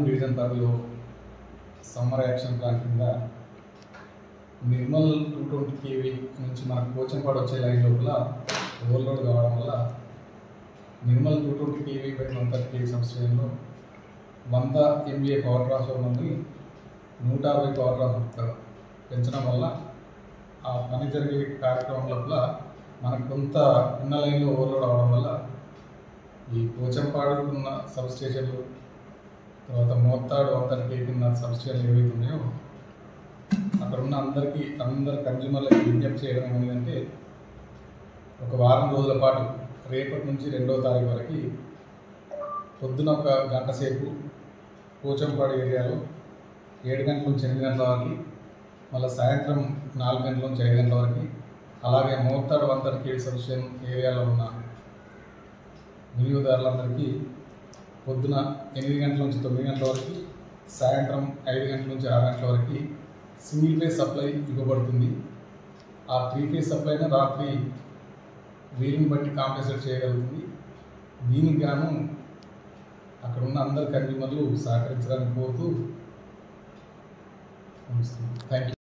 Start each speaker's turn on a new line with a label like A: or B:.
A: Armoor division పరిధిలో summer action plan కింద Nirmal 220 kV నుంచి మన పోచంపాడు వచ్చే లైన్ లోపల ఓవర్లోడ్ కావడం వల్ల Nirmal 220 kV by 130 kV సబ్స్టేషన్లో 100 MVA power transfer నుండి 150 పవర్ ట్రాన్స్ఫర్ పెంచడం వల్ల ఆ పని జరిగే కార్యక్రమం లోపల మనకు కొంత ఉన్న లైన్లో ఓవర్లోడ్ అవడం వల్ల ఈ పోచంపాడు ఉన్న సబ్స్టేషన్లు తర్వాత మోత్తాడు 130 kV ఉన్న సబ్స్టేషన్లు ఏవైతే ఉన్నాయో అక్కడ ఉన్న అందరి కన్జ్యూమర్లకి విజ్ఞప్తి చేయడం ఏంటంటే ఒక వారం రోజుల పాటు రేపటి నుంచి 2వ తారీఖు వరకు పొద్దున ఒక గంట సేపు పోచంపాడు ఏరియాలో 7 గంటల నుంచి 8 గంటల వరకు, మళ్ళీ సాయంత్రం 4 గంటల నుంచి 5 గంటల వరకు, అలాగే మోత్తాడు 130 kV సబ్స్టేషన్ ఏరియాలో ఉన్న వినియోగదారులందరికీ పొద్దున 8 గంటల నుంచి 9 గంటల వరకు, సాయంత్రం 5 గంటల నుంచి 6 గంటల వరకు సింగిల్ ఫేజ్ సప్లై ఇవ్వబడుతుంది. ఆ 3 ఫేజ్ సప్లైను రాత్రి వీలుని బట్టి కాంపెన్సేట్ చేయగలుగుతుంది. దీనికి గాను అక్కడ ఉన్న అందరు కన్జ్యూమర్లు సహకరించడానికి కోరుతూ థ్యాంక్ యూ.